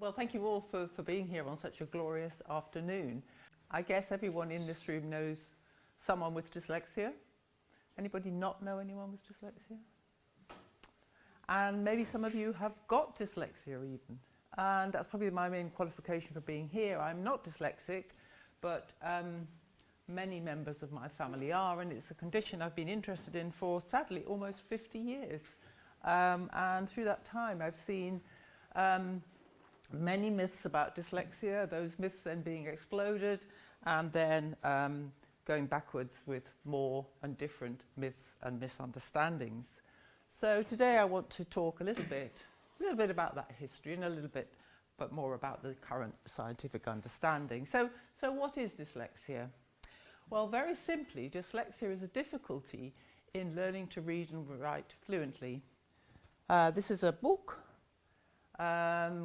Well, thank you all for being here on such a glorious afternoon. I guess everyone in this room knows someone with dyslexia. Anybody not know anyone with dyslexia? And maybe some of you have got dyslexia even. And that's probably my main qualification for being here. I'm not dyslexic, but many members of my family are, and it's a condition I've been interested in for, sadly, almost 50 years. And through that time, I've seen many myths about dyslexia, those myths then being exploded, and then going backwards with more and different myths and misunderstandings. So today I want to talk a little bit about that history and a little bit but more about the current scientific understanding. So what is dyslexia? Well, very simply, dyslexia is a difficulty in learning to read and write fluently. This is a book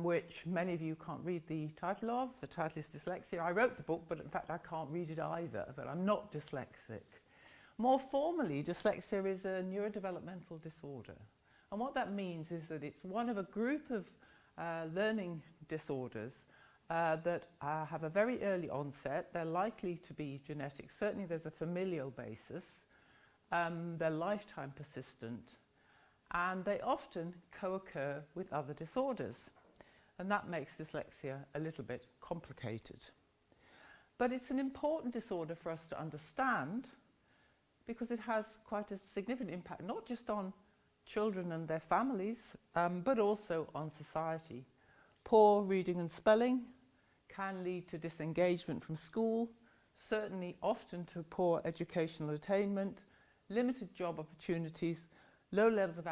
which many of you can't read the title of. The title is Dyslexia. I wrote the book, but in fact I can't read it either, but I'm not dyslexic. More formally, dyslexia is a neurodevelopmental disorder. And what that means is that it's one of a group of learning disorders that have a very early onset. They're likely to be genetic. Certainly there's a familial basis. They're lifetime persistent. And they often co-occur with other disorders. And that makes dyslexia a little bit complicated. But it's an important disorder for us to understand because it has quite a significant impact, not just on children and their families, but also on society. Poor reading and spelling can lead to disengagement from school, certainly often to poor educational attainment, limited job opportunities, low levels of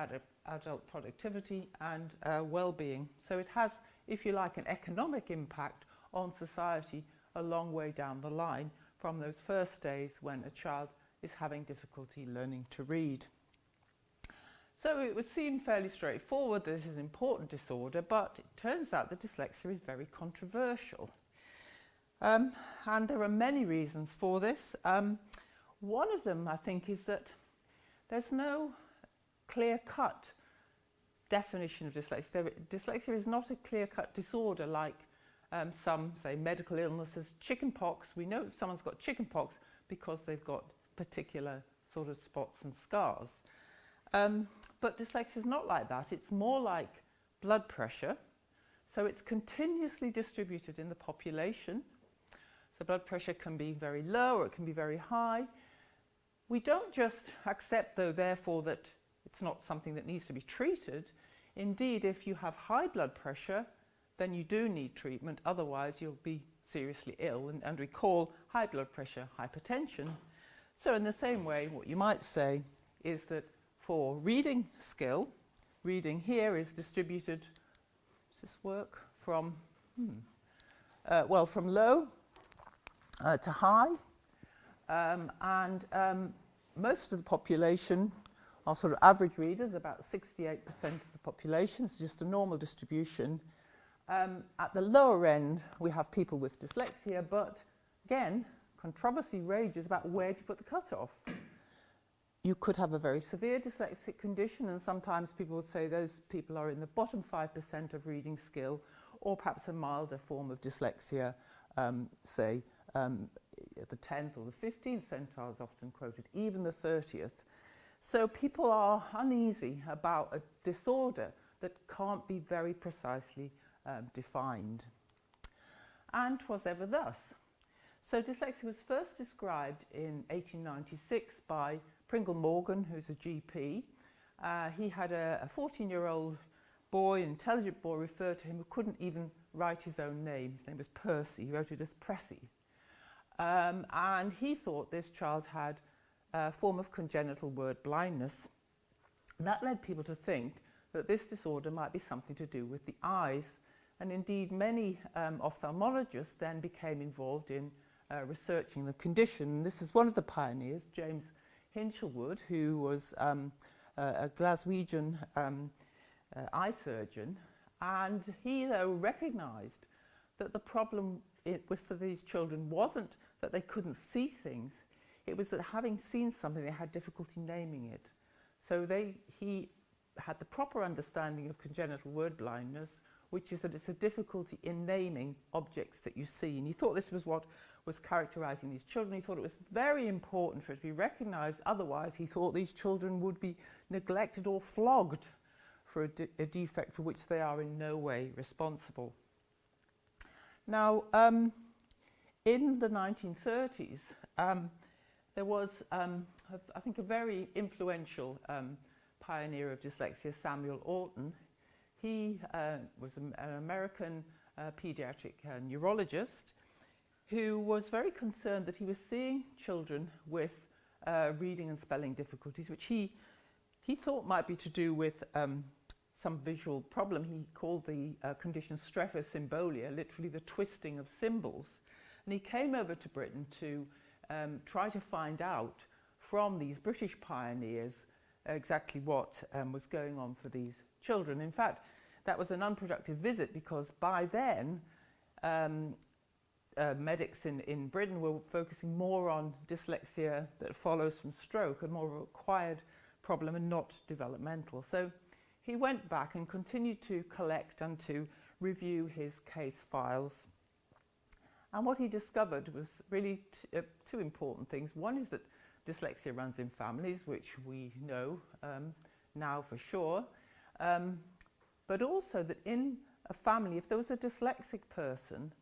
adult productivity and well-being. So it has, if you like, an economic impact on society a long way down the line from those first days when a child is having difficulty learning to read. So it would seem fairly straightforward that this is an important disorder, but it turns out that dyslexia is very controversial. And there are many reasons for this. One of them, I think, is that there's no clear-cut definition of dyslexia. Dyslexia is not a clear-cut disorder like some, say, medical illnesses. Chickenpox, we know if someone's got chickenpox because they've got particular sort of spots and scars. But dyslexia is not like that. It's more like blood pressure. So it's continuously distributed in the population. So blood pressure can be very low or it can be very high. We don't just accept, though, therefore, that it's not something that needs to be treated. Indeed, if you have high blood pressure, then you do need treatment. Otherwise, you'll be seriously ill. And we call high blood pressure hypertension. So in the same way, what you might say is that for reading skill, reading here is distributed, does this work, from, from low to high. Most of the population are sort of average readers, about 68% of the population. It's just a normal distribution. At the lower end, we have people with dyslexia, but again, controversy rages about where to put the cutoff. You could have a very severe dyslexic condition, and sometimes people would say those people are in the bottom 5% of reading skill, or perhaps a milder form of dyslexia, say the 10th or the 15th centile is often quoted, even the 30th. So people are uneasy about a disorder that can't be very precisely defined. And 'twas ever thus. So dyslexia was first described in 1896 by Pringle Morgan, who's a GP. He had a 14-year-old boy, an intelligent boy, referred to him who couldn't even write his own name. His name was Percy. He wrote it as Pressy. And he thought this child had a form of congenital word blindness. And that led people to think that this disorder might be something to do with the eyes. And indeed, many ophthalmologists then became involved in researching the condition. This is one of the pioneers, James Hinchelwood, who was a Glaswegian eye surgeon. And he, though, recognised that the problem with these children wasn't that they couldn't see things, it was that having seen something, they had difficulty naming it. So he had the proper understanding of congenital word blindness, which is that it's a difficulty in naming objects that you see. And he thought this was what was characterizing these children. He thought it was very important for it to be recognized. Otherwise, he thought these children would be neglected or flogged for a defect for which they are in no way responsible. Now, in the 1930s, there was, I think, a very influential pioneer of dyslexia, Samuel Orton. He was an American pediatric neurologist who was very concerned that he was seeing children with reading and spelling difficulties, which he thought might be to do with some visual problem. He called the condition strephosymbolic, literally the twisting of symbols. And he came over to Britain to try to find out from these British pioneers exactly what was going on for these children. In fact, that was an unproductive visit because by then medics in Britain were focusing more on dyslexia that follows from stroke, and more of an acquired problem and not developmental. So he went back and continued to collect and to review his case files. And what he discovered was really two important things. One is that dyslexia runs in families, which we know now for sure, but also that in a family, if there was a dyslexic person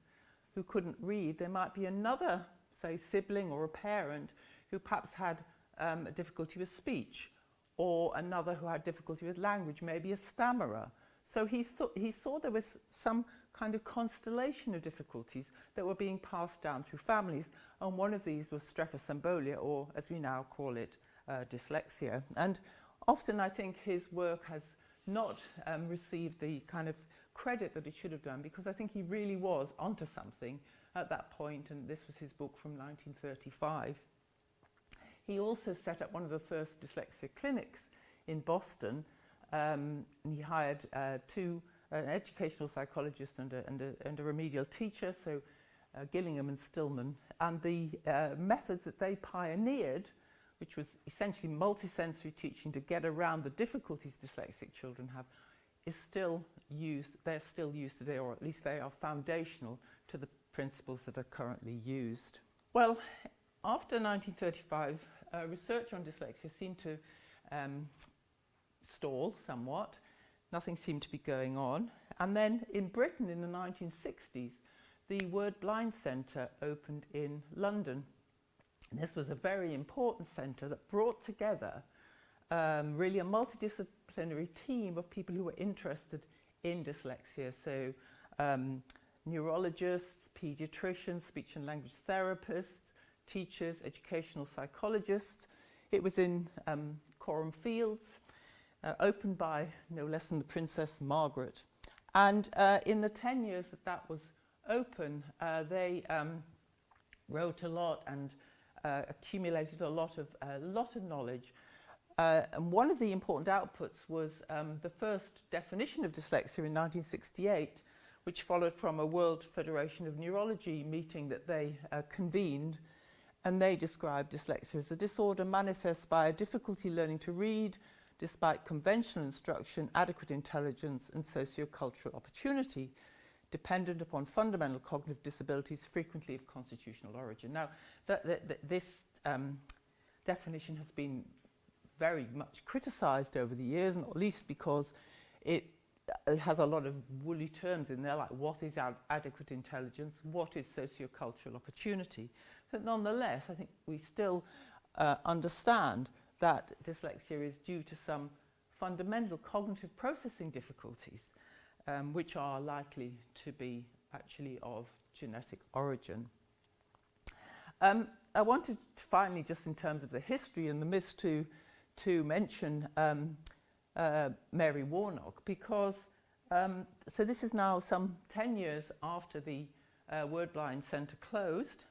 who couldn't read, there might be another, say, sibling or a parent who perhaps had a difficulty with speech, or another who had difficulty with language, maybe a stammerer. So he saw there was some kind of constellation of difficulties that were being passed down through families, and one of these was strephosymbolic, or as we now call it, dyslexia. And often I think his work has not received the kind of credit that it should have done, because I think he really was onto something at that point, and this was his book from 1935. He also set up one of the first dyslexia clinics in Boston. And he hired an educational psychologist and a remedial teacher, so Gillingham and Stillman. And the methods that they pioneered, which was essentially multisensory teaching to get around the difficulties dyslexic children have, is still used. They're still used today, or at least they are foundational to the principles that are currently used. Well, after 1935, research on dyslexia seemed to stall somewhat. Nothing seemed to be going on. And then in Britain in the 1960s, the Word Blind Centre opened in London. And this was a very important centre that brought together really a multidisciplinary team of people who were interested in dyslexia. So neurologists, paediatricians, speech and language therapists, teachers, educational psychologists. It was in Coram Fields, opened by no less than the Princess Margaret. And in the 10 years that was open, they wrote a lot and accumulated a lot of knowledge. And one of the important outputs was the first definition of dyslexia in 1968, which followed from a World Federation of Neurology meeting that they convened. And they described dyslexia as a disorder manifest by a difficulty learning to read, despite conventional instruction, adequate intelligence, and socio-cultural opportunity, dependent upon fundamental cognitive disabilities, frequently of constitutional origin. Now, this definition has been very much criticised over the years, not least because it has a lot of woolly terms in there, like what is adequate intelligence, what is socio-cultural opportunity. But nonetheless, I think we still understand that dyslexia is due to some fundamental cognitive processing difficulties, which are likely to be actually of genetic origin. I wanted to finally, just in terms of the history and the myths, to mention Mary Warnock, because so this is now some 10 years after the Word Blind Centre closed,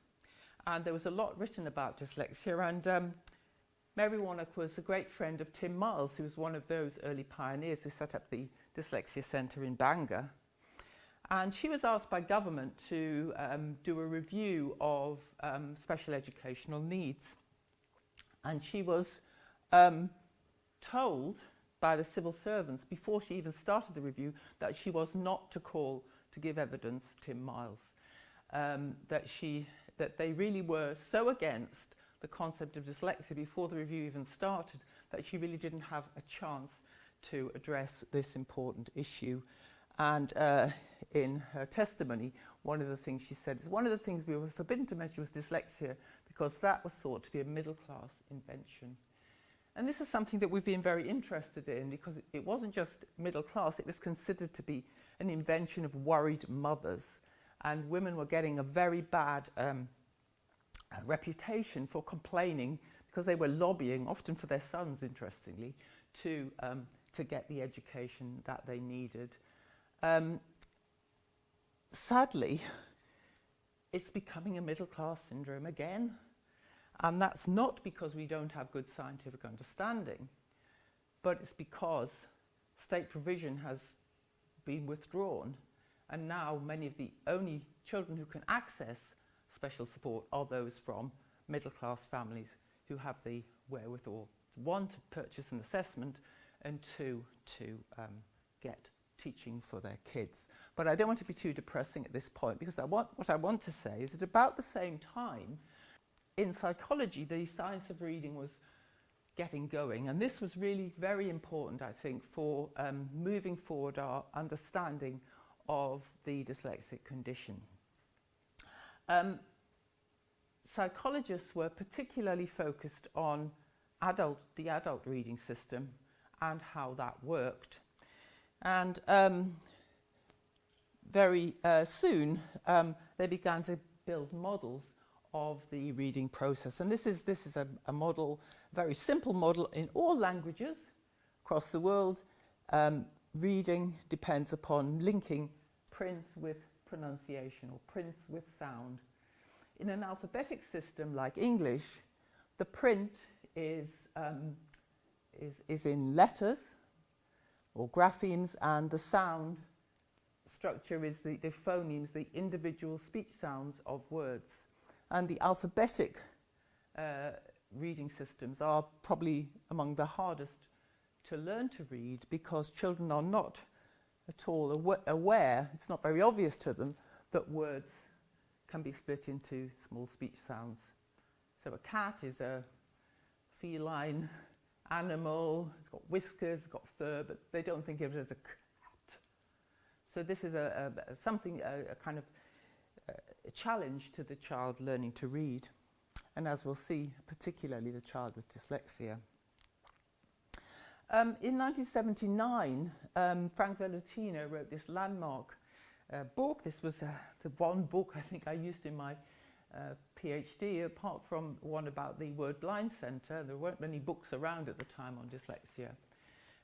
and there was a lot written about dyslexia, and Mary Warnock was a great friend of Tim Miles, who was one of those early pioneers who set up the Dyslexia Centre in Bangor. And she was asked by government to do a review of special educational needs. And she was told by the civil servants before she even started the review that she was not to call to give evidence Tim Miles, that they really were so against the concept of dyslexia before the review even started that she really didn't have a chance to address this important issue. And in her testimony, one of the things she said is one of the things we were forbidden to mention was dyslexia because that was thought to be a middle-class invention. And this is something that we've been very interested in because it wasn't just middle class, it was considered to be an invention of worried mothers. And women were getting a very bad reputation for complaining because they were lobbying, often for their sons, interestingly, to get the education that they needed. Sadly, it's becoming a middle-class syndrome again. And that's not because we don't have good scientific understanding, but it's because state provision has been withdrawn. And now many of the only children who can access special support are those from middle-class families who have the wherewithal, one, to purchase an assessment, and two, to get teaching for their kids. But I don't want to be too depressing at this point, because what I want to say is that about the same time, in psychology, the science of reading was getting going, and this was really very important, I think, for moving forward our understanding of the dyslexic condition. Psychologists were particularly focused on the adult reading system and how that worked. And very soon they began to build models of the reading process. And this is a model, very simple model in all languages across the world. Reading depends upon linking print with pronunciation or print with sound. In an alphabetic system like English, the print is in letters or graphemes, and the sound structure is the phonemes, the individual speech sounds of words. And the alphabetic reading systems are probably among the hardest to learn to read because children are not at all aware, it's not very obvious to them, that words can be split into small speech sounds. So a cat is a feline animal, it's got whiskers, it's got fur, but they don't think of it as a cat. So this is a kind of a challenge to the child learning to read, and as we'll see, particularly the child with dyslexia. In 1979, Frank Valentino wrote this landmark book. This was the one book I think I used in my PhD, apart from one about the Word Blind Centre. There weren't many books around at the time on dyslexia.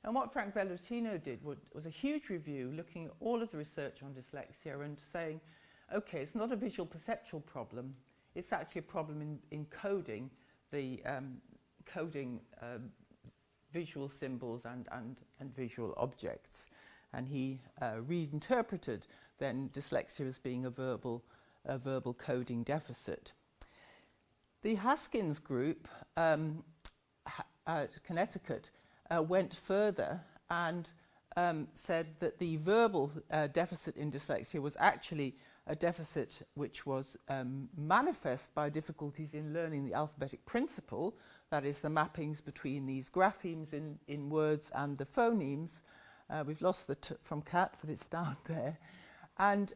And what Frank Valentino did was a huge review looking at all of the research on dyslexia and saying, okay, it's not a visual perceptual problem, it's actually a problem in coding, visual symbols and visual objects. And he reinterpreted then dyslexia as being a verbal coding deficit. The Haskins group at Connecticut went further and said that the verbal deficit in dyslexia was actually a deficit which was manifest by difficulties in learning the alphabetic principle, that is, the mappings between these graphemes in words and the phonemes. We've lost the T from cat, but it's down there. And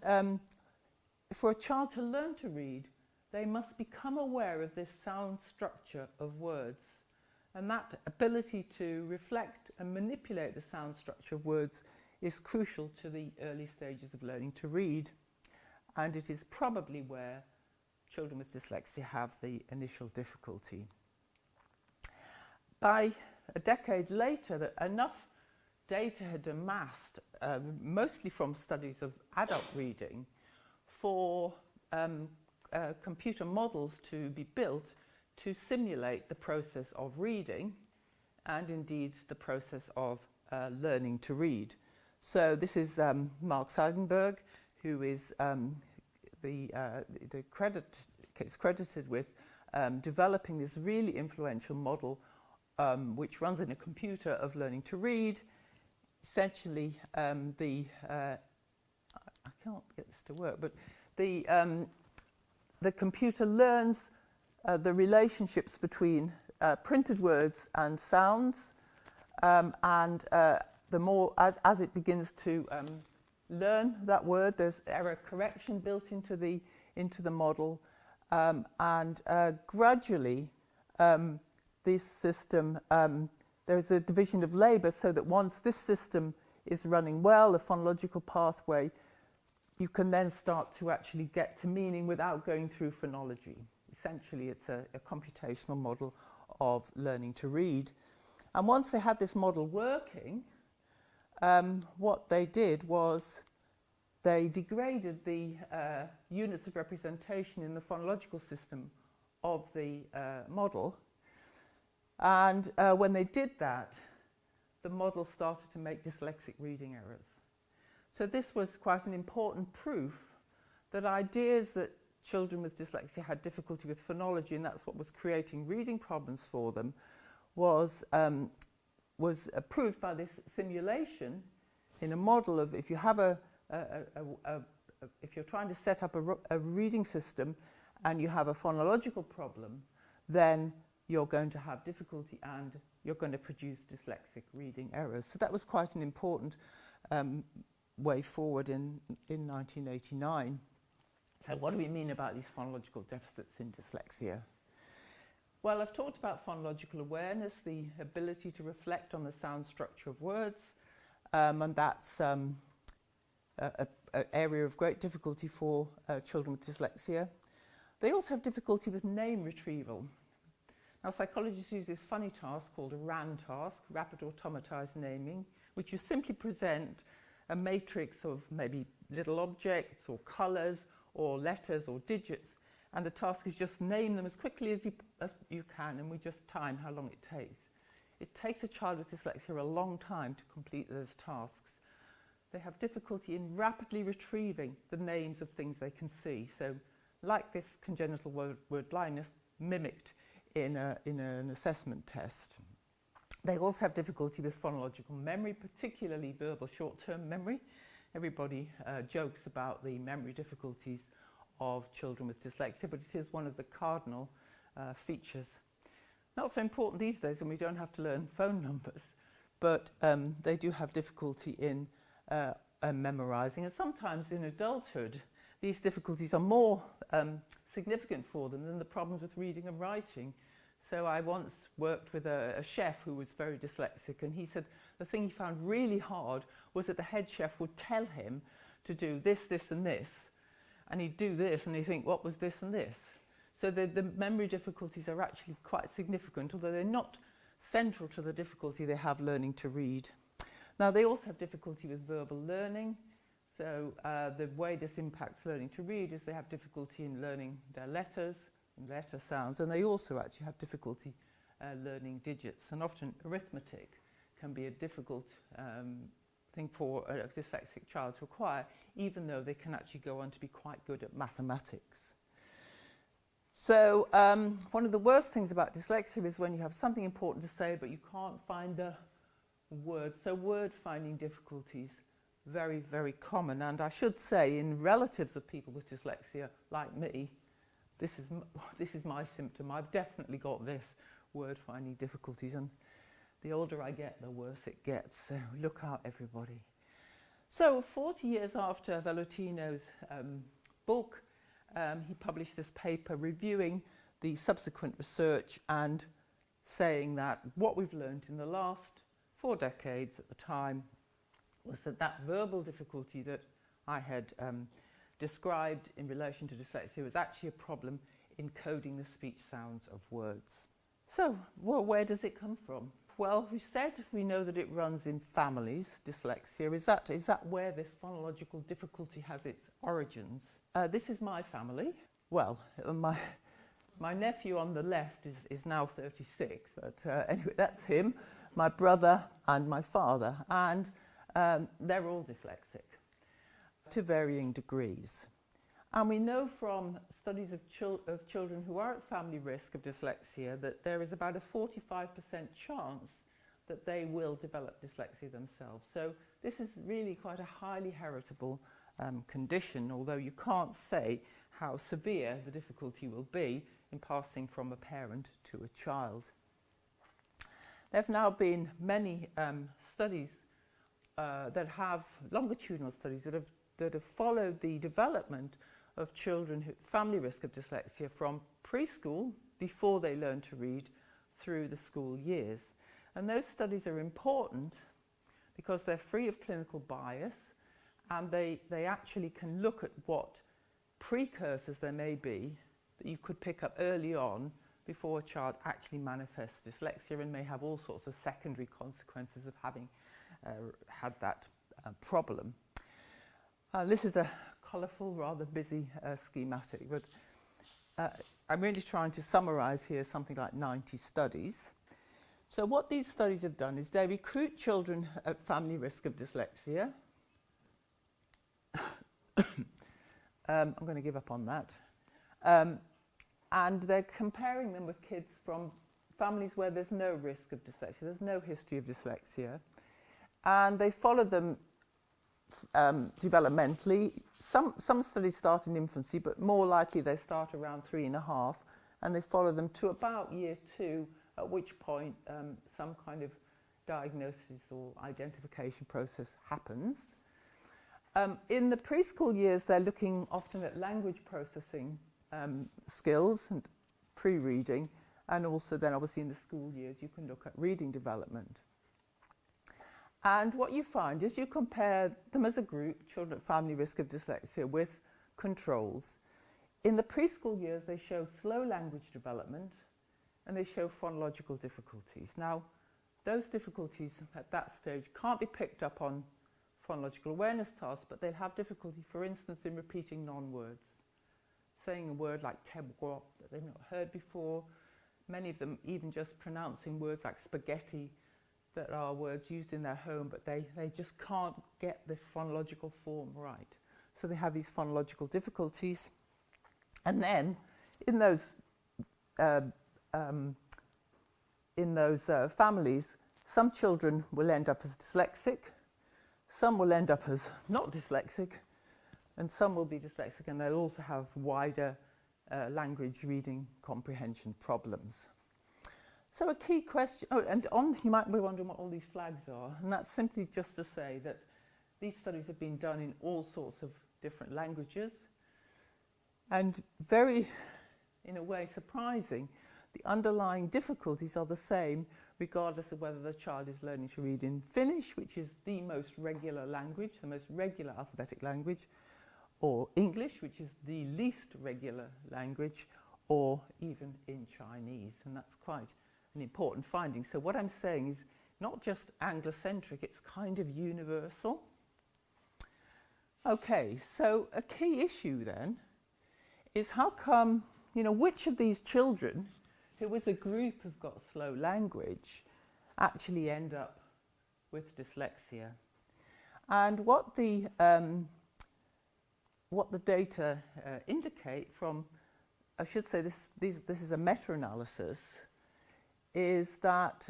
for a child to learn to read, they must become aware of this sound structure of words. And that ability to reflect and manipulate the sound structure of words is crucial to the early stages of learning to read. And it is probably where children with dyslexia have the initial difficulty. By a decade later, enough data had amassed, mostly from studies of adult reading, for computer models to be built to simulate the process of reading and indeed the process of learning to read. So this is Mark Seidenberg, who is credited with developing this really influential model which runs in a computer, of learning to read. Essentially, I can't get this to work, but the computer learns the relationships between printed words and sounds, and the more as it begins to learn that word, there's error correction built into the model, and gradually this system, there's a division of labour, so that once this system is running well, the phonological pathway, you can then start to actually get to meaning without going through phonology. Essentially, it's a computational model of learning to read. And once they had this model working, what they did was they degraded the units of representation in the phonological system of the model. And when they did that, the model started to make dyslexic reading errors. So this was quite an important proof that ideas that children with dyslexia had difficulty with phonology, and that's what was creating reading problems for them, was proved by this simulation in a model of if you have if you're trying to set up a reading system and you have a phonological problem, then you're going to have difficulty and you're going to produce dyslexic reading errors. So that was quite an important way forward in 1989. So what do we mean about these phonological deficits in dyslexia? Well, I've talked about phonological awareness, the ability to reflect on the sound structure of words, and that's an area of great difficulty for children with dyslexia. They also have difficulty with name retrieval. Now, psychologists use this funny task called a RAN task, rapid automatized naming, which you simply present a matrix of maybe little objects or colours or letters or digits, and the task is just name them as quickly as you can, and we just time how long it takes. It takes a child with dyslexia a long time to complete those tasks. They have difficulty in rapidly retrieving the names of things they can see. So, like this congenital word blindness mimicked in an assessment test. They also have difficulty with phonological memory, particularly verbal short-term memory. Everybody jokes about the memory difficulties of children with dyslexia, but it is one of the cardinal features. Not so important these days when we don't have to learn phone numbers, but they do have difficulty in memorizing, and sometimes in adulthood these difficulties are more significant for them than the problems with reading and writing. So I once worked with a chef who was very dyslexic, and he said the thing he found really hard was that the head chef would tell him to do this, this and this, and he'd do this and he'd think, what was this and this? So the memory difficulties are actually quite significant, although they're not central to the difficulty they have learning to read. Now, they also have difficulty with verbal learning. So the way this impacts learning to read is they have difficulty in learning their letters and letter sounds, and they also actually have difficulty learning digits. And often arithmetic can be a difficult thing for a dyslexic child to acquire, even though they can actually go on to be quite good at mathematics. So one of the worst things about dyslexia is when you have something important to say but you can't find the words. So word finding difficulties, very, very common. And I should say, in relatives of people with dyslexia like me, this is my symptom. I've definitely got this, word finding difficulties, and the older I get, the worse it gets. So look out, everybody. So 40 years after Valentino's book, he published this paper reviewing the subsequent research and saying that what we've learned in the last 4 decades at the time was that verbal difficulty that I had described in relation to dyslexia was actually a problem in coding the speech sounds of words. So, well, where does it come from? Well, we know that it runs in families, dyslexia. Is that where this phonological difficulty has its origins? This is my family. Well, my nephew on the left is now 36, but anyway, that's him, my brother and my father, and they're all dyslexic to varying degrees. And we know from studies of children who are at family risk of dyslexia that there is about a 45% chance that they will develop dyslexia themselves. So this is really quite a highly heritable condition, although you can't say how severe the difficulty will be in passing from a parent to a child. There have now been many studies that have, longitudinal studies, that have followed the development of children at family risk of dyslexia from preschool, before they learn to read, through the school years. And those studies are important because they're free of clinical bias, and they actually can look at what precursors there may be that you could pick up early on before a child actually manifests dyslexia, and may have all sorts of secondary consequences of having had that problem. This is a colourful, rather busy schematic, but I'm really trying to summarise here something like 90 studies. So what these studies have done is they recruit children at family risk of dyslexia. I'm going to give up on that. And they're comparing them with kids from families where there's no risk of dyslexia, there's no history of dyslexia. And they follow them developmentally. Some studies start in infancy, but more likely they start around 3.5, and they follow them to about year 2, at which point some kind of diagnosis or identification process happens. In the preschool years, they're looking often at language processing skills and pre-reading, and also then obviously in the school years you can look at reading development. And what you find is you compare them as a group, children at family risk of dyslexia, with controls. In the preschool years, they show slow language development, and they show phonological difficulties. Now, those difficulties at that stage can't be picked up on phonological awareness tasks, but they'll have difficulty, for instance, in repeating non-words, saying a word like tebwa that they've not heard before, many of them even just pronouncing words like spaghetti that are words used in their home, but they just can't get the phonological form right. So they have these phonological difficulties. And then in those families, some children will end up as dyslexic, some will end up as not dyslexic, and some will be dyslexic, and they'll also have wider language reading comprehension problems. So a key question, you might be wondering what all these flags are, and that's simply just to say that these studies have been done in all sorts of different languages, and very, in a way, surprising, the underlying difficulties are the same regardless of whether the child is learning to read in Finnish, which is the most regular language, the most regular alphabetic language, or English, which is the least regular language, or even in Chinese, and that's quite an important finding. So what I'm saying is not just Anglocentric, it's kind of universal. Okay, so a key issue then is how come, which of these children who as a group have got slow language actually end up with dyslexia. And what the data indicate from, I should say this is a meta-analysis, is that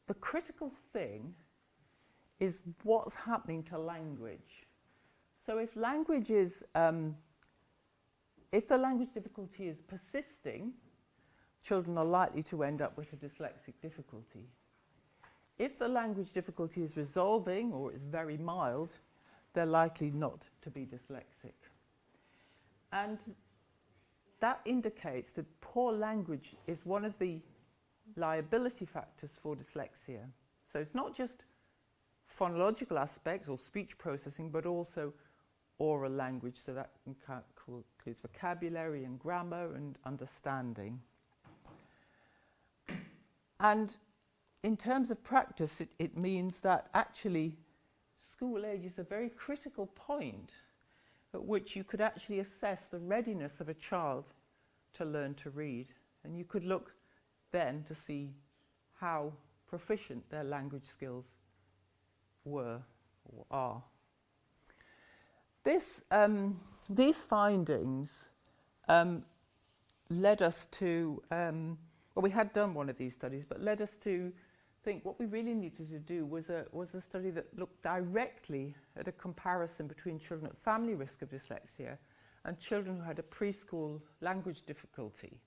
the critical thing is what's happening to language. So if language is, if the language difficulty is persisting, children are likely to end up with a dyslexic difficulty. If the language difficulty is resolving or is very mild, they're likely not to be dyslexic. And that indicates that poor language is one of the liability factors for dyslexia. So it's not just phonological aspects or speech processing, but also oral language. So that includes vocabulary and grammar and understanding. And in terms of practice, it means that actually school age is a very critical point at which you could actually assess the readiness of a child to learn to read. And you could look then to see how proficient their language skills were or are. This these findings led us to, well, we had done one of these studies, but led us to think what we really needed to do was a study that looked directly at a comparison between children at family risk of dyslexia and children who had a preschool language difficulty.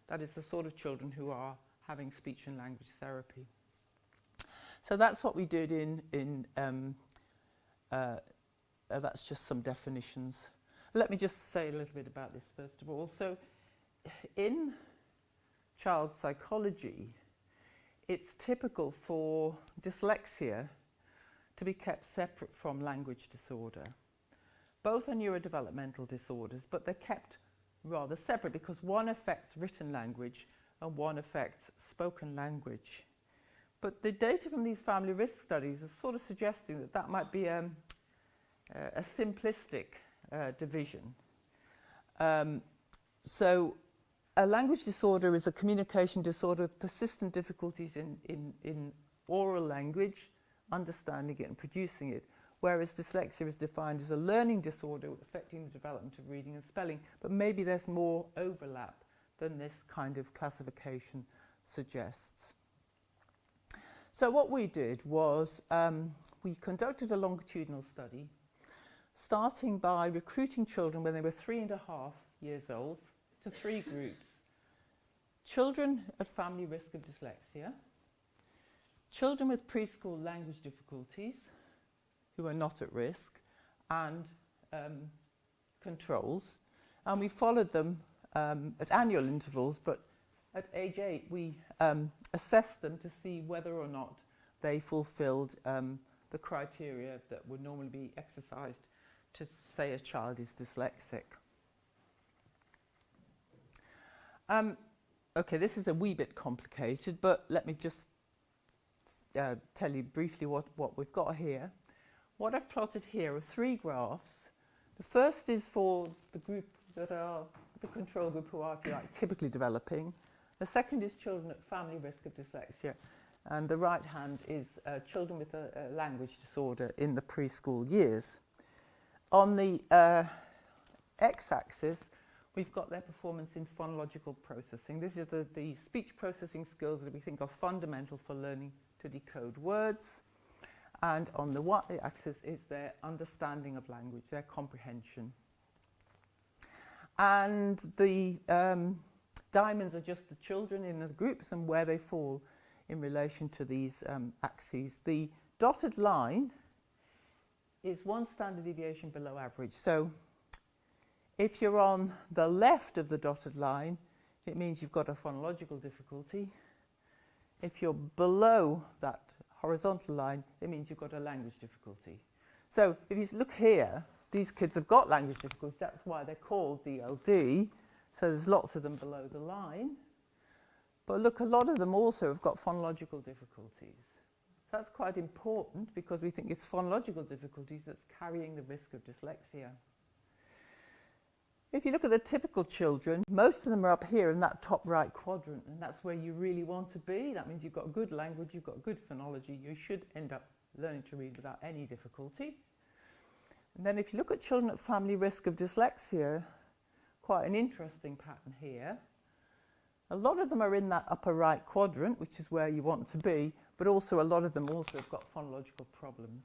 That is the sort of children who are having speech and language therapy. So that's what we did that's just some definitions. Let me just say a little bit about this first of all. So in child psychology, it's typical for dyslexia to be kept separate from language disorder. Both are neurodevelopmental disorders, but they're kept rather separate because one affects written language and one affects spoken language. But the data from these family risk studies are sort of suggesting that that might be a simplistic division. So a language disorder is a communication disorder with persistent difficulties in oral language, understanding it and producing it, whereas dyslexia is defined as a learning disorder affecting the development of reading and spelling. But maybe there's more overlap than this kind of classification suggests. So what we did was we conducted a longitudinal study, starting by recruiting children when they were 3.5 years old to 3 groups. Children at family risk of dyslexia, children with preschool language difficulties who are not at risk, and controls. And we followed them at annual intervals, but at age 8 we assessed them to see whether or not they fulfilled the criteria that would normally be exercised to say a child is dyslexic. Okay, this is a wee bit complicated, but let me just tell you briefly what we've got here. What I've plotted here are 3 graphs. The first is for the group that are the control group who are, if you like, typically developing. The second is children at family risk of dyslexia. And the right hand is children with a language disorder in the preschool years. On the x-axis, we've got their performance in phonological processing. This is the speech processing skills that we think are fundamental for learning to decode words. And on the y-axis is their understanding of language, their comprehension. And the diamonds are just the children in the groups and where they fall in relation to these axes. The dotted line is 1 standard deviation below average. So if you're on the left of the dotted line, it means you've got a phonological difficulty. If you're below that horizontal line, it means you've got a language difficulty. So if you look here, these kids have got language difficulties. That's why they're called DLD. So there's lots of them below the line. But look, a lot of them also have got phonological difficulties. That's quite important because we think it's phonological difficulties that's carrying the risk of dyslexia. If you look at the typical children, most of them are up here in that top right quadrant, and that's where you really want to be. That means you've got good language, you've got good phonology, you should end up learning to read without any difficulty. And then if you look at children at family risk of dyslexia, quite an interesting pattern here. A lot of them are in that upper right quadrant, which is where you want to be, but also a lot of them also have got phonological problems.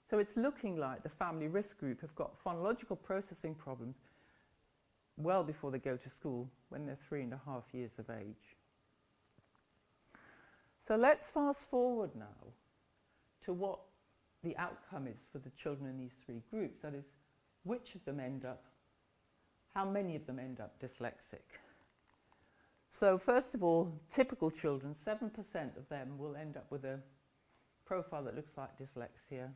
So it's looking like the family risk group have got phonological processing problems well before they go to school, when they're 3.5 years of age. So let's fast forward now to what the outcome is for the children in these 3 groups. That is, which of them end up, how many of them end up dyslexic? So first of all, typical children, 7% of them will end up with a profile that looks like dyslexia.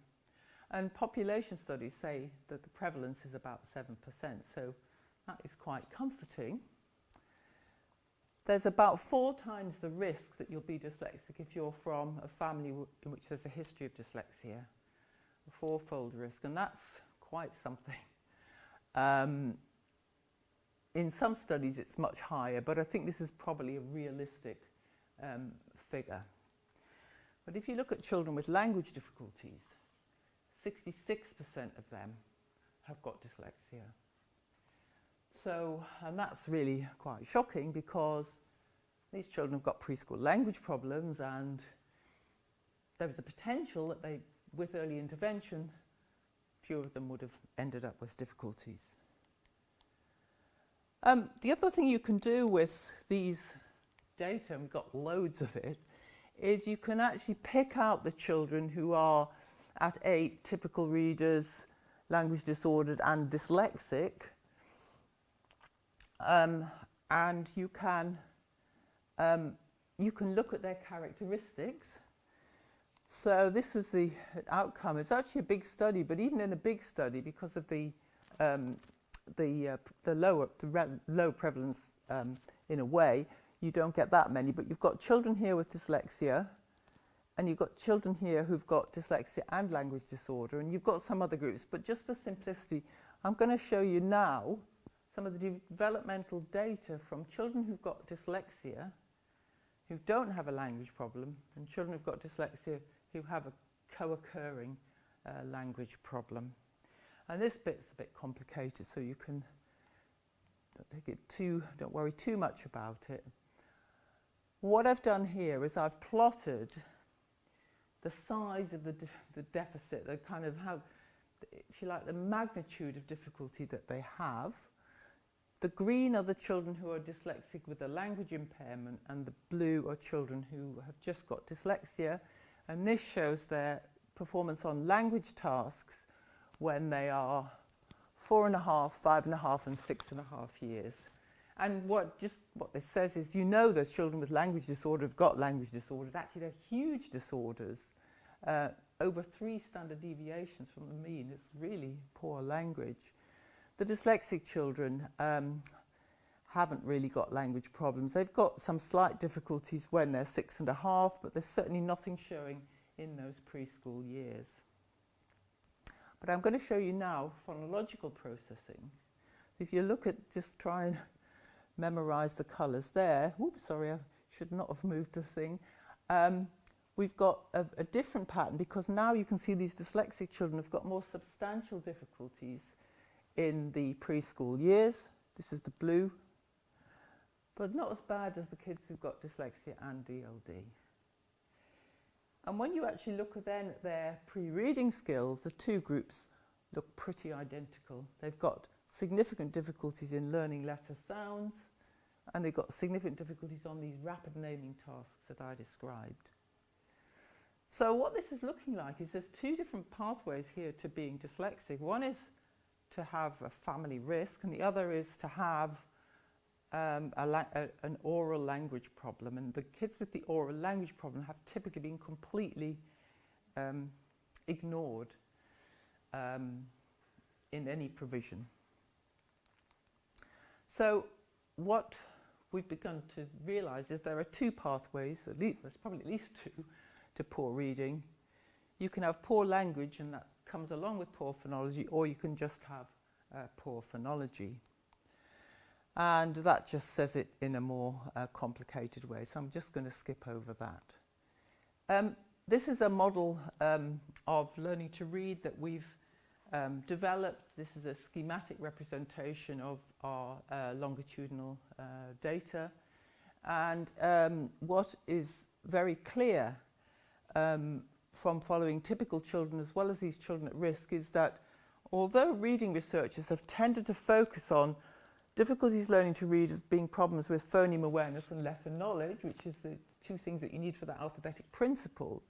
And population studies say that the prevalence is about 7%. So that is quite comforting. There's about 4 times the risk that you'll be dyslexic if you're from a family in which there's a history of dyslexia. A 4-fold risk, and that's quite something. In some studies it's much higher, but I think this is probably a realistic figure. But if you look at children with language difficulties, 66% of them have got dyslexia. So, and that's really quite shocking because these children have got preschool language problems, and there is a potential that they, with early intervention, fewer of them would have ended up with difficulties. The other thing you can do with these data, and we've got loads of it, is you can actually pick out the children who are at 8 typical readers, language disordered and dyslexic, and you can look at their characteristics. So this was the outcome. It's actually a big study, but even in a big study, because of the low prevalence in a way, you don't get that many. But you've got children here with dyslexia, and you've got children here who've got dyslexia and language disorder, and you've got some other groups. But just for simplicity, I'm going to show you now some of the developmental data from children who've got dyslexia, who don't have a language problem, and children who've got dyslexia who have a co-occurring language problem. And this bit's a bit complicated, so you can don't worry too much about it. What I've done here is I've plotted the size of the deficit, the kind of how, if you like, the magnitude of difficulty that they have. The green are the children who are dyslexic with a language impairment, and the blue are children who have just got dyslexia. And this shows their performance on language tasks when they are 4.5, 5.5, and 6.5 years. And what this says is, those children with language disorder have got language disorders. Actually, they're huge disorders, over 3 standard deviations from the mean. It's really poor language. The dyslexic children haven't really got language problems. They've got some slight difficulties when they're 6.5, but there's certainly nothing showing in those preschool years. But I'm going to show you now phonological processing. If you look at, just try and memorize the colours there. Oops, sorry, I should not have moved the thing. We've got a different pattern, because now you can see these dyslexic children have got more substantial difficulties in the preschool years. This is the blue, but not as bad as the kids who've got dyslexia and DLD. And when you actually look at their pre-reading skills, the two groups look pretty identical. They've got significant difficulties in learning letter sounds, and they've got significant difficulties on these rapid naming tasks that I described. So what this is looking like is there's 2 different pathways here to being dyslexic. One is to have a family risk, and the other is to have an oral language problem. And the kids with the oral language problem have typically been completely ignored in any provision. So what we've begun to realise is there are 2 pathways, there's probably at least 2, to poor reading. You can have poor language, and that comes along with poor phonology, or you can just have poor phonology. And that just says it in a more complicated way, so I'm just going to skip over that. This is a model of learning to read that we've developed. This is a schematic representation of our longitudinal data. And what is very clear from following typical children as well as these children at risk is that although reading researchers have tended to focus on difficulties learning to read as being problems with phoneme awareness and letter knowledge, which is the 2 things that you need for that alphabetic principle,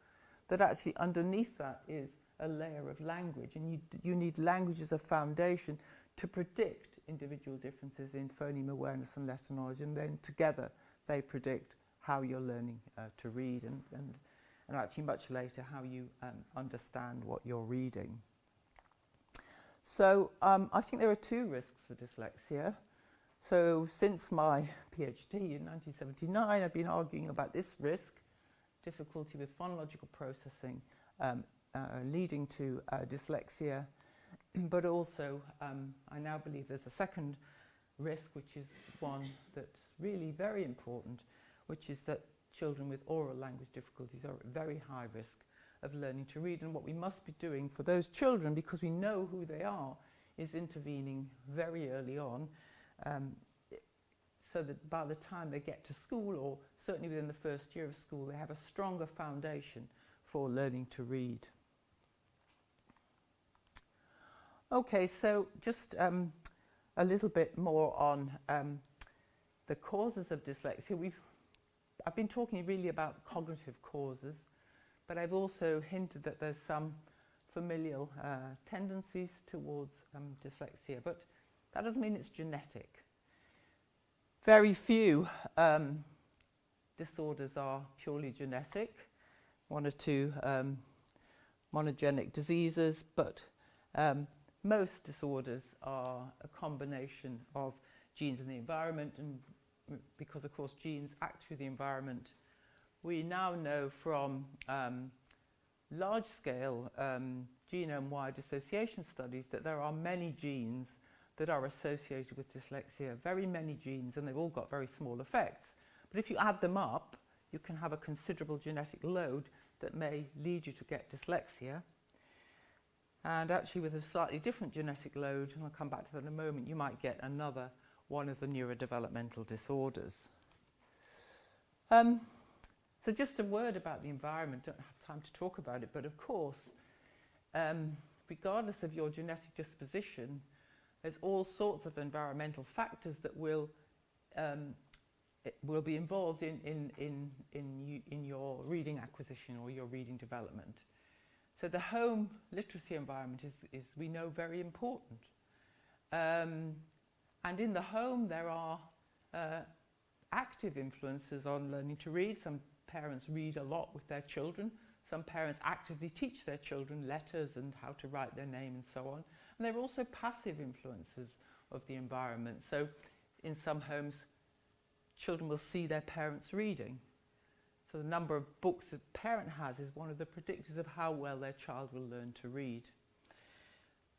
that actually underneath that is a layer of language, and you need language as a foundation to predict individual differences in phoneme awareness and letter knowledge, and then together they predict how you're learning to read, and actually much later how you understand what you're reading. So I think there are 2 risks for dyslexia. So since my PhD in 1979, I've been arguing about this risk, difficulty with phonological processing leading to dyslexia, but also I now believe there's a second risk, which is one that's really very important, which is that children with oral language difficulties are at very high risk of learning to read. And what we must be doing for those children, because we know who they are, is intervening very early on. um, so that by the time they get to school, or certainly within the first year of school, they have a stronger foundation for learning to read. Okay, so just a little bit more on the causes of dyslexia. I've been talking really about cognitive causes, but I've also hinted that there's some familial tendencies towards dyslexia, but that doesn't mean it's genetic. Very few disorders are purely genetic, one or two monogenic diseases, but most disorders are a combination of genes and the environment, and because of course genes act through the environment, we now know from large-scale genome-wide association studies that there are many genes that are associated with dyslexia, very many genes, and they've all got very small effects. But if you add them up, you can have a considerable genetic load that may lead you to get dyslexia. And actually with a slightly different genetic load, and I'll come back to that in a moment, you might get another one of the neurodevelopmental disorders. So just a word about the environment. Don't have time to talk about it, but of course, regardless of your genetic disposition, there's all sorts of environmental factors that will be involved in your reading acquisition or your reading development. So the home literacy environment is we know, very important. And in the home there are active influences on learning to read. Some parents read a lot with their children. Some parents actively teach their children letters and how to write their name and so on. And there are also passive influences of the environment. So in some homes, children will see their parents reading. So the number of books a parent has is one of the predictors of how well their child will learn to read.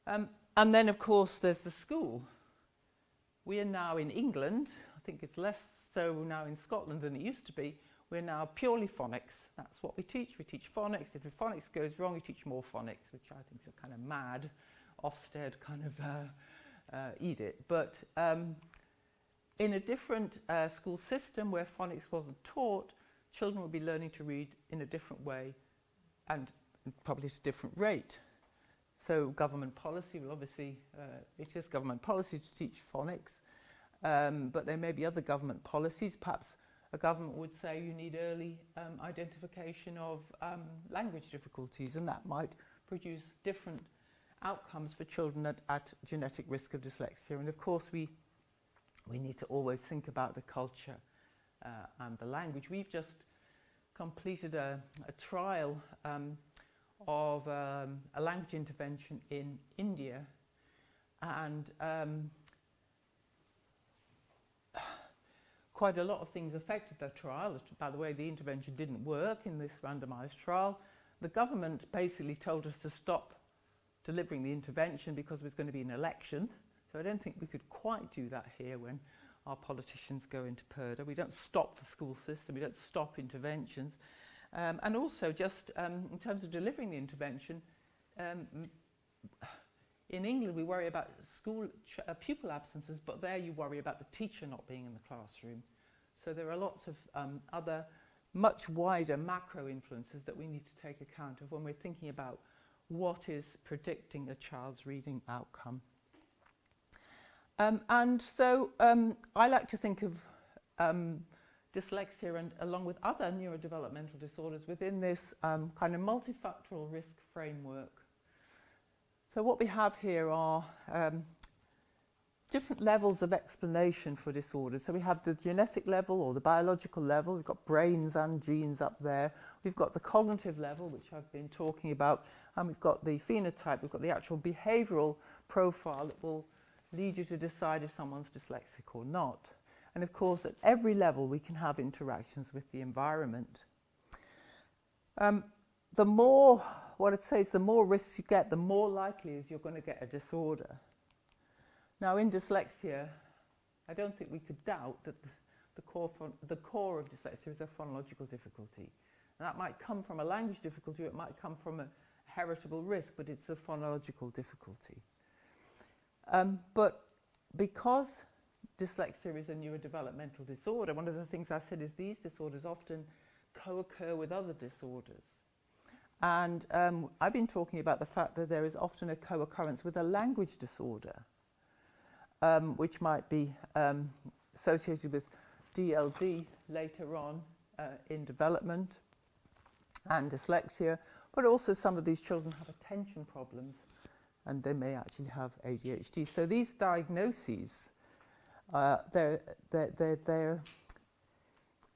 And then, of course, there's the school. We are now in England, I think it's less so now in Scotland than it used to be, we're now purely phonics. That's what we teach. We teach phonics. If the phonics goes wrong, we teach more phonics, which I think is a kind of mad, Ofsted kind of edict. But in a different school system where phonics wasn't taught, children would be learning to read in a different way and probably at a different rate. So government policy will obviously, it is government policy to teach phonics, but there may be other government policies. Perhaps a government would say you need early identification of language difficulties, and that might produce different outcomes for children at genetic risk of dyslexia. And of course we need to always think about the culture and the language. We've just completed a trial of a language intervention in India, and quite a lot of things affected the trial. By the way, the intervention didn't work in this randomized trial. The government basically told us to stop delivering the intervention because there was going to be an election. So I don't think we could quite do that here when our politicians go into purdah. We don't stop the school system, we don't stop interventions. And also just in terms of delivering the intervention, in England we worry about school pupil absences, but there you worry about the teacher not being in the classroom. So there are lots of other much wider macro influences that we need to take account of when we're thinking about what is predicting a child's reading outcome. And so I like to think of dyslexia and along with other neurodevelopmental disorders within this kind of multifactorial risk framework. So what we have here are different levels of explanation for disorders. So we have the genetic level or the biological level. We've got brains and genes up there. We've got the cognitive level, which I've been talking about, and we've got the phenotype. We've got the actual behavioural profile that will lead you to decide if someone's dyslexic or not. And of course, at every level, we can have interactions with the environment. The more, what I'd say is the more risks you get, the more likely is you're going to get a disorder. Now, in dyslexia, I don't think we could doubt that the core of dyslexia is a phonological difficulty. And that might come from a language difficulty, or it might come from a heritable risk, but it's a phonological difficulty. But because dyslexia is a neurodevelopmental disorder, one of the things I said is these disorders often co-occur with other disorders. And I've been talking about the fact that there is often a co-occurrence with a language disorder, which might be associated with DLD later on in development and dyslexia, but also some of these children have attention problems and they may actually have ADHD. So these diagnoses, they're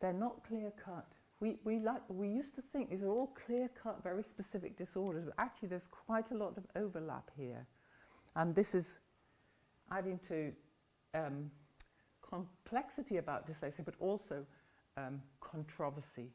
not clear-cut. We used to think these are all clear-cut, very specific disorders, but actually there's quite a lot of overlap here. And this is adding to complexity about dyslexia, but also controversy.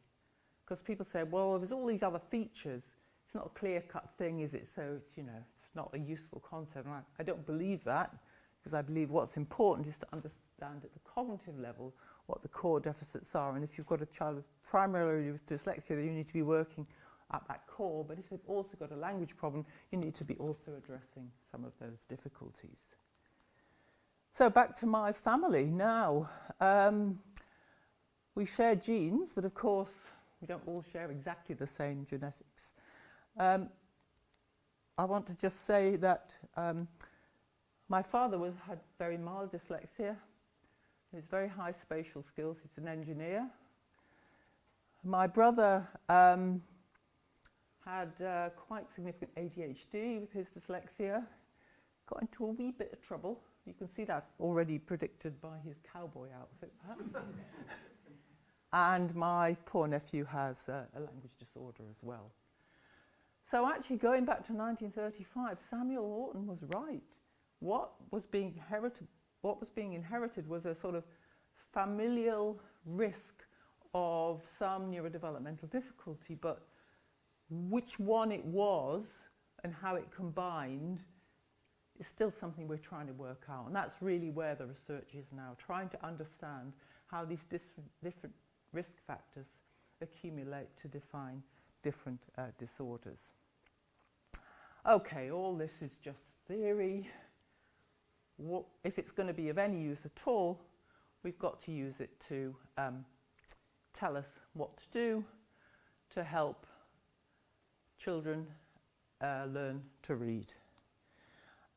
Because people say, well, there's all these other features. It's not a clear-cut thing, is it? So it's, you know, it's not a useful concept. And I don't believe that, because I believe what's important is to understand at the cognitive level what the core deficits are. And if you've got a child with primarily with dyslexia, then you need to be working at that core. But if they've also got a language problem, you need to be also addressing some of those difficulties. So back to my family now. We share genes, but of course we don't all share exactly the same genetics. I want to just say that my father had very mild dyslexia. He has very high spatial skills. He's an engineer. My brother had quite significant ADHD with his dyslexia. Got into a wee bit of trouble. You can see that already predicted by his cowboy outfit, perhaps. And my poor nephew has a language disorder as well. So actually, going back to 1935, Samuel Orton was right. What was being inherited was a sort of familial risk of some neurodevelopmental difficulty, but which one it was and how it combined is still something we're trying to work out. And that's really where the research is now, trying to understand how these different risk factors accumulate to define different disorders. Okay, all this is just theory. If it's going to be of any use at all, we've got to use it to tell us what to do to help children learn to read.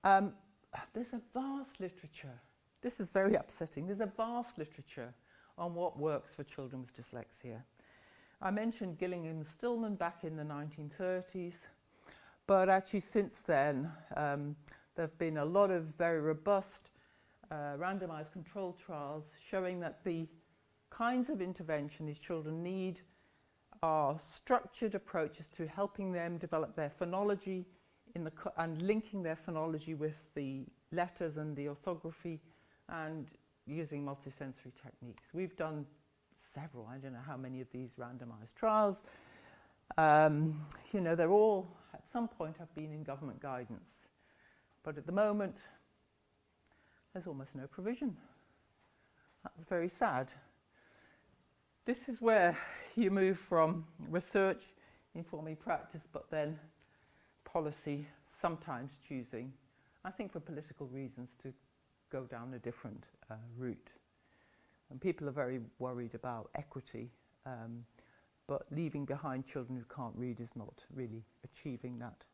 There's a vast literature. This is very upsetting. There's a vast literature on what works for children with dyslexia. I mentioned Gillingham and Stillman back in the 1930s, but actually since then there have been a lot of very robust randomized controlled trials showing that the kinds of intervention these children need are structured approaches to helping them develop their phonology and linking their phonology with the letters and the orthography and using multisensory techniques. We've done several, I don't know how many of these randomized trials. You know, they're all at some point have been in government guidance. But at the moment, there's almost no provision. That's very sad. This is where you move from research informing practice, but then policy sometimes choosing, I think for political reasons, to go down a different route. And people are very worried about equity, but leaving behind children who can't read is not really achieving that.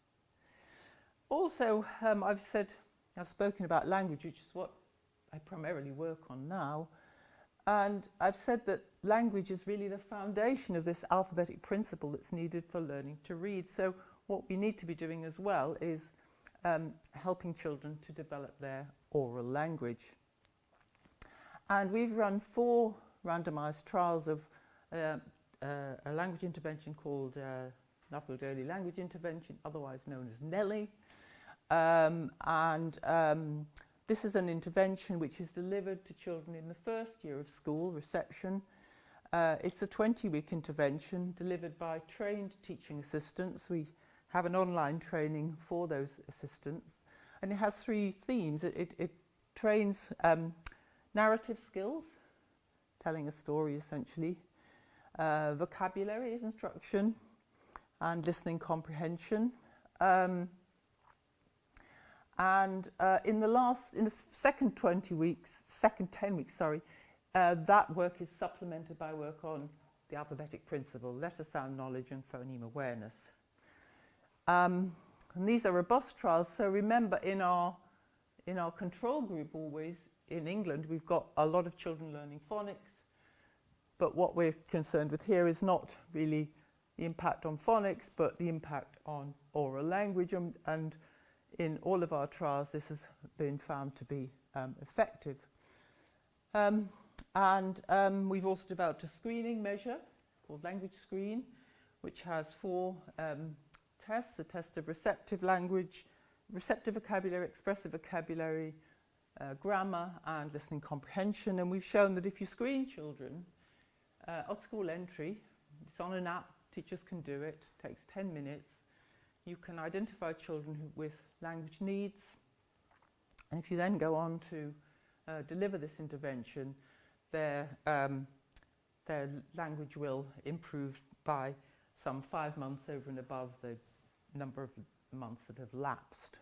Also, I've spoken about language, which is what I primarily work on now, and I've said that language is really the foundation of this alphabetic principle that's needed for learning to read. So what we need to be doing as well is helping children to develop their oral language. And we've run 4 randomized trials of a language intervention called Nuffield Early Language Intervention, otherwise known as NELLI. This is an intervention which is delivered to children in the first year of school, reception. It's a 20-week intervention delivered by trained teaching assistants. We have an online training for those assistants. And it has 3 themes. It trains narrative skills, telling a story essentially, vocabulary instruction, and listening comprehension. And in the second 10 weeks, that work is supplemented by work on the alphabetic principle, letter sound knowledge and phoneme awareness. And these are robust trials. So remember, in our control group, always in England, we've got a lot of children learning phonics. But what we're concerned with here is not really the impact on phonics, but the impact on oral language. And in all of our trials, this has been found to be effective. We've also developed a screening measure called Language Screen, which has 4 tests: a test of receptive language, receptive vocabulary, expressive vocabulary, grammar, and listening comprehension. And we've shown that if you screen children at school entry, it's on an app, teachers can do it, takes 10 minutes, you can identify children with language needs. And if you then go on to deliver this intervention, their language will improve by some 5 months over and above the number of months that have lapsed.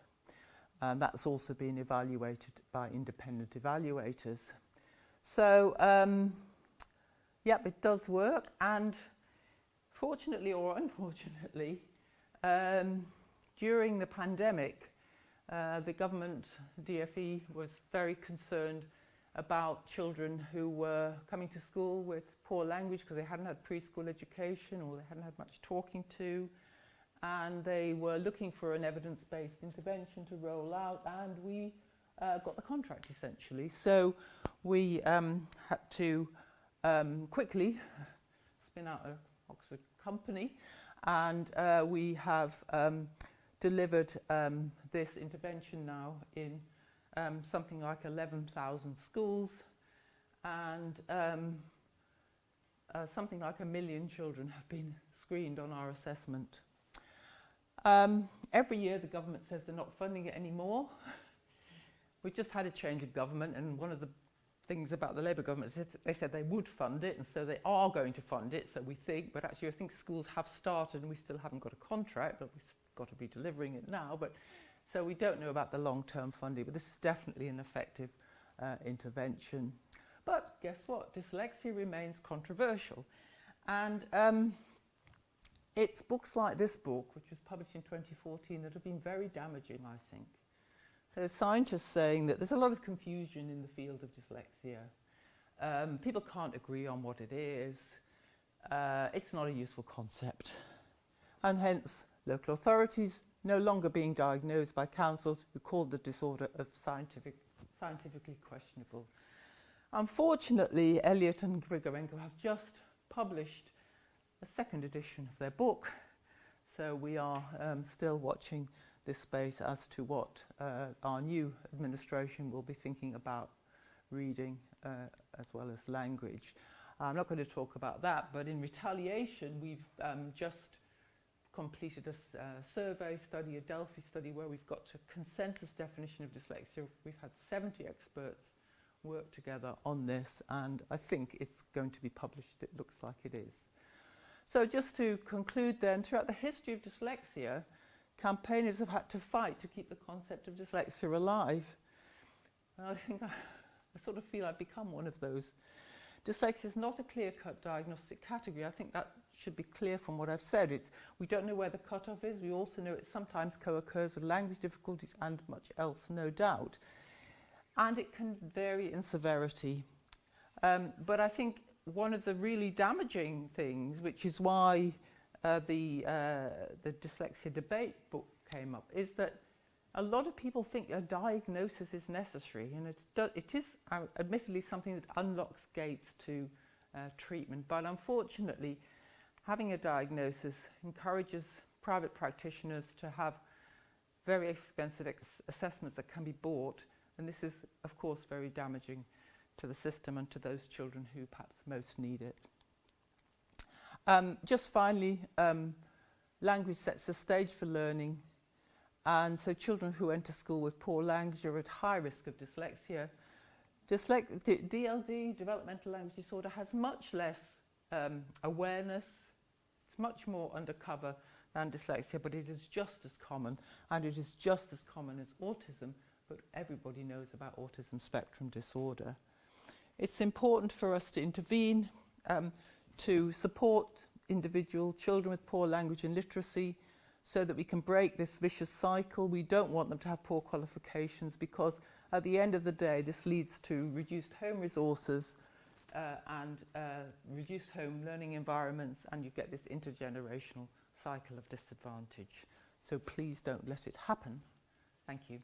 That's also been evaluated by independent evaluators. So, yep, it does work. And fortunately or unfortunately, during the pandemic, the government, DFE, was very concerned about children who were coming to school with poor language because they hadn't had preschool education or they hadn't had much talking to, and they were looking for an evidence-based intervention to roll out, and we got the contract essentially. So we had to quickly spin out an Oxford company, and we have delivered this intervention now in something like 11,000 schools, and something like 1 million children have been screened on our assessment. Every year the government says they're not funding it anymore. We've just had a change of government, and one of the things about the Labour government is they said they would fund it, and so they are going to fund it, so we think, but actually I think schools have started and we still haven't got a contract, but we've got to be delivering it now. But so we don't know about the long-term funding, but this is definitely an effective intervention. But guess what? Dyslexia remains controversial. And it's books like this book, which was published in 2014, that have been very damaging, I think. So scientists saying that there's a lot of confusion in the field of dyslexia. People can't agree on what it is. It's not a useful concept. And hence, local authorities no longer being diagnosed by councils who called the disorder of scientifically questionable. Unfortunately, Elliott and Grigorenko have just published a second edition of their book, so we are still watching this space as to what our new administration will be thinking about reading as well as language. I'm not going to talk about that, but in retaliation, we've just completed a survey study, a Delphi study, where we've got a consensus definition of dyslexia. We've had 70 experts work together on this, and I think it's going to be published. It looks like it is. So just to conclude then, throughout the history of dyslexia, campaigners have had to fight to keep the concept of dyslexia alive. And I think I sort of feel I've become one of those. Dyslexia is not a clear-cut diagnostic category. I think that should be clear from what I've said. We don't know where the cutoff is. We also know it sometimes co-occurs with language difficulties and much else, no doubt. And it can vary in severity. But I think one of the really damaging things, which is why the dyslexia debate book came up, is that a lot of people think a diagnosis is necessary, and it is admittedly something that unlocks gates to treatment. But unfortunately, having a diagnosis encourages private practitioners to have very expensive assessments that can be bought, and this is, of course, very damaging to the system and to those children who perhaps most need it. Just finally, language sets the stage for learning, and so children who enter school with poor language are at high risk of dyslexia. DLD, developmental language disorder, has much less awareness. It's much more undercover than dyslexia, but it is just as common, and it is just as common as autism, but everybody knows about autism spectrum disorder. It's important for us to intervene to support individual children with poor language and literacy so that we can break this vicious cycle. We don't want them to have poor qualifications, because at the end of the day this leads to reduced home resources and reduced home learning environments, and you get this intergenerational cycle of disadvantage. So please don't let it happen. Thank you.